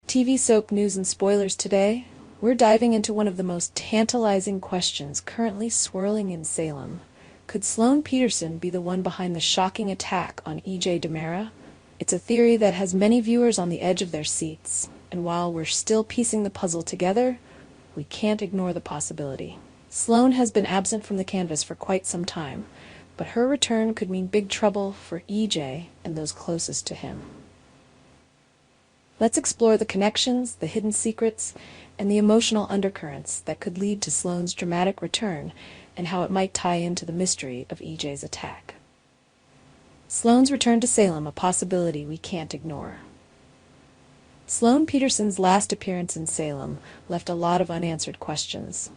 TV soap news and spoilers today. We're diving into one of the most tantalizing questions currently swirling in Salem. Could Sloan Peterson be the one behind the shocking attack on EJ DiMera? It's a theory that has many viewers on the edge of their seats, and while we're still piecing the puzzle together, we can't ignore the possibility. Sloan has been absent from the canvas for quite some time, but her return could mean big trouble for EJ and those closest to him. Let's explore the connections, the hidden secrets, and the emotional undercurrents that could lead to Sloan's dramatic return and how it might tie into the mystery of EJ's attack. Sloan's return to Salem, a possibility we can't ignore. Sloan Peterson's last appearance in Salem left a lot of unanswered questions.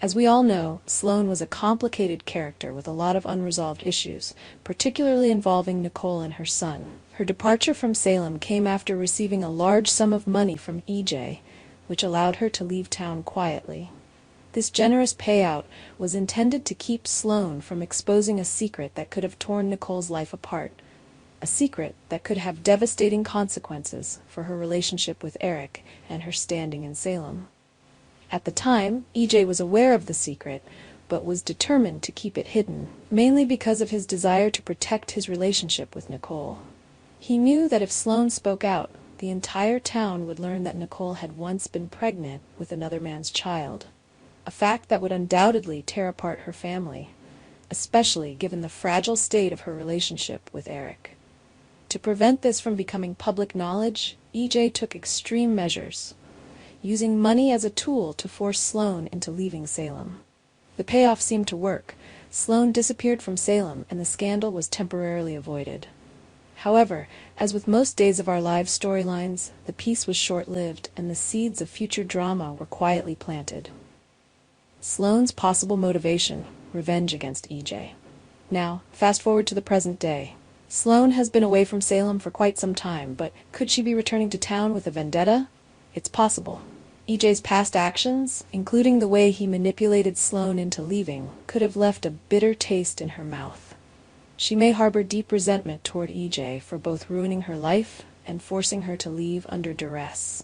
As we all know, Sloan was a complicated character with a lot of unresolved issues, particularly involving Nicole and her son. Her departure from Salem came after receiving a large sum of money from EJ, which allowed her to leave town quietly. This generous payout was intended to keep Sloan from exposing a secret that could have torn Nicole's life apart, a secret that could have devastating consequences for her relationship with Eric and her standing in Salem. At the time, EJ was aware of the secret, but was determined to keep it hidden, mainly because of his desire to protect his relationship with Nicole. He knew that if Sloan spoke out, the entire town would learn that Nicole had once been pregnant with another man's child, a fact that would undoubtedly tear apart her family, especially given the fragile state of her relationship with Eric. To prevent this from becoming public knowledge, EJ took extreme measures, using money as a tool to force Sloan into leaving Salem. The payoff seemed to work. Sloan disappeared from Salem, and the scandal was temporarily avoided. However, as with most Days of Our Lives storylines, the peace was short-lived, and the seeds of future drama were quietly planted. Sloan's possible motivation: revenge against EJ. Now, fast forward to the present day. Sloan has been away from Salem for quite some time, but could she be returning to town with a vendetta? It's possible. EJ's past actions, including the way he manipulated Sloan into leaving, could have left a bitter taste in her mouth. She may harbor deep resentment toward EJ for both ruining her life and forcing her to leave under duress.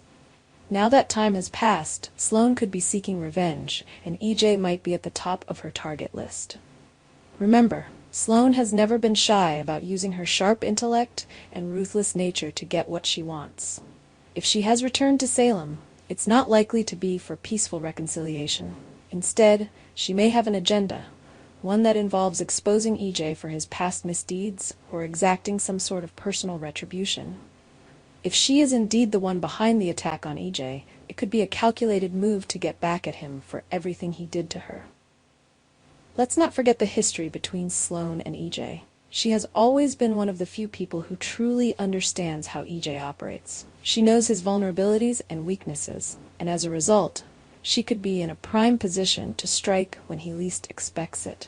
Now that time has passed, Sloan could be seeking revenge, and EJ might be at the top of her target list. Remember, Sloan has never been shy about using her sharp intellect and ruthless nature to get what she wants. If she has returned to Salem, it's not likely to be for peaceful reconciliation. Instead, she may have an agenda, one that involves exposing EJ for his past misdeeds or exacting some sort of personal retribution. If she is indeed the one behind the attack on EJ, it could be a calculated move to get back at him for everything he did to her. Let's not forget the history between Sloan and EJ. She has always been one of the few people who truly understands how EJ operates. She knows his vulnerabilities and weaknesses, and as a result, she could be in a prime position to strike when he least expects it.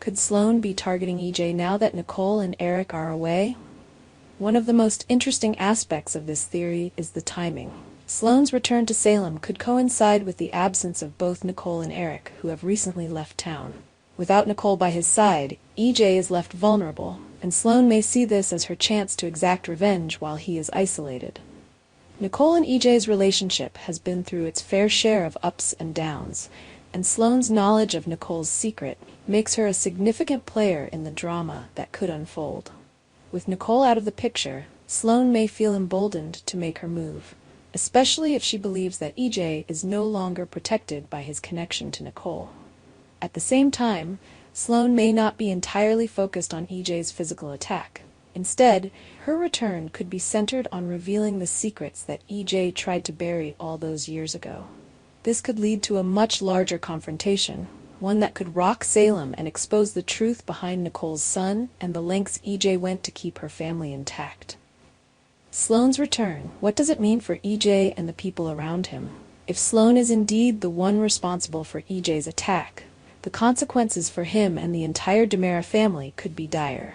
Could Sloan be targeting EJ now that Nicole and Eric are away? One of the most interesting aspects of this theory is the timing. Sloan's return to Salem could coincide with the absence of both Nicole and Eric, who have recently left town. Without Nicole by his side, EJ is left vulnerable, and Sloan may see this as her chance to exact revenge while he is isolated. Nicole and EJ's relationship has been through its fair share of ups and downs, and Sloan's knowledge of Nicole's secret makes her a significant player in the drama that could unfold. With Nicole out of the picture, Sloan may feel emboldened to make her move, especially if she believes that EJ is no longer protected by his connection to Nicole. At the same time, Sloan may not be entirely focused on EJ's physical attack. Instead, her return could be centered on revealing the secrets that EJ tried to bury all those years ago. This could lead to a much larger confrontation, one that could rock Salem and expose the truth behind Nicole's son and the lengths EJ went to keep her family intact. Sloan's return. What does it mean for EJ and the people around him? If Sloan is indeed the one responsible for EJ's attack, the consequences for him and the entire DiMera family could be dire.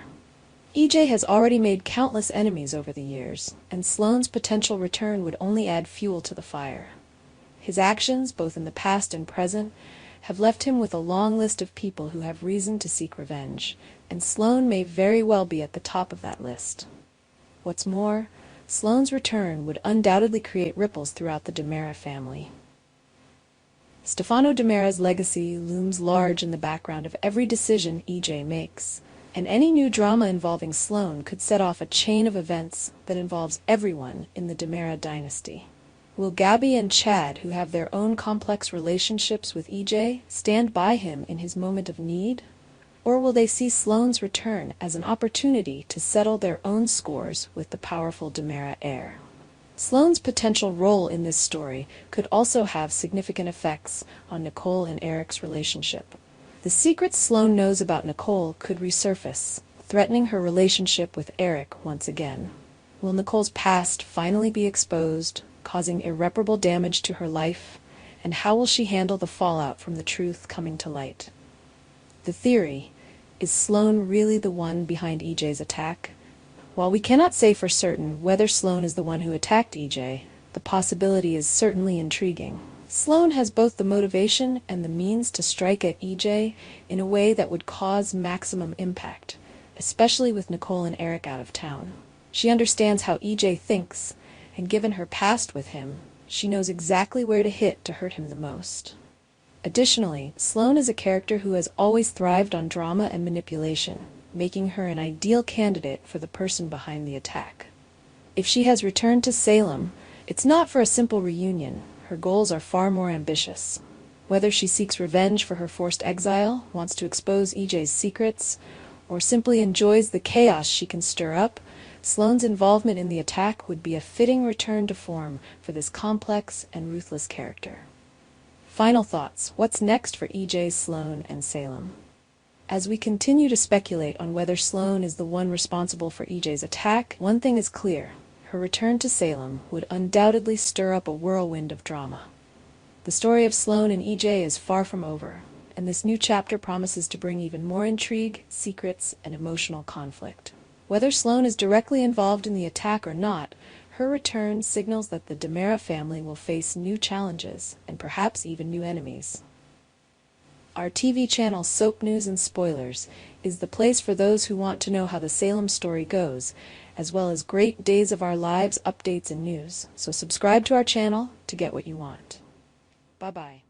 EJ has already made countless enemies over the years, and Sloan's potential return would only add fuel to the fire. His actions, both in the past and present, have left him with a long list of people who have reason to seek revenge, and Sloan may very well be at the top of that list. What's more, Sloane's return would undoubtedly create ripples throughout the DiMera family. Stefano DiMera's legacy looms large in the background of every decision EJ makes, and any new drama involving Sloan could set off a chain of events that involves everyone in the DiMera dynasty. Will Gabby and Chad, who have their own complex relationships with EJ, stand by him in his moment of need? Or will they see Sloane's return as an opportunity to settle their own scores with the powerful DiMera heir? Sloane's potential role in this story could also have significant effects on Nicole and Eric's relationship. The secrets Sloane knows about Nicole could resurface, threatening her relationship with Eric once again. Will Nicole's past finally be exposed, causing irreparable damage to her life? And how will she handle the fallout from the truth coming to light? The theory: is Sloane really the one behind EJ's attack? While we cannot say for certain whether Sloane is the one who attacked EJ, the possibility is certainly intriguing. Sloane has both the motivation and the means to strike at EJ in a way that would cause maximum impact, especially with Nicole and Eric out of town. She understands how EJ thinks, and given her past with him, she knows exactly where to hit to hurt him the most. Additionally, Sloane is a character who has always thrived on drama and manipulation, making her an ideal candidate for the person behind the attack. If she has returned to Salem, it's not for a simple reunion. Her goals are far more ambitious. Whether she seeks revenge for her forced exile, wants to expose EJ's secrets, or simply enjoys the chaos she can stir up, Sloane's involvement in the attack would be a fitting return to form for this complex and ruthless character. Final thoughts. What's next for EJ, Sloane, and Salem? As we continue to speculate on whether Sloane is the one responsible for EJ's attack, one thing is clear: her return to Salem would undoubtedly stir up a whirlwind of drama. The story of Sloane and EJ is far from over, and this new chapter promises to bring even more intrigue, secrets, and emotional conflict. Whether Sloane is directly involved in the attack or not, her return signals that the DiMera family will face new challenges, and perhaps even new enemies. Our TV channel Soap News and Spoilers is the place for those who want to know how the Salem story goes, as well as great Days of Our Lives updates and news. So subscribe to our channel to get what you want. Bye-bye.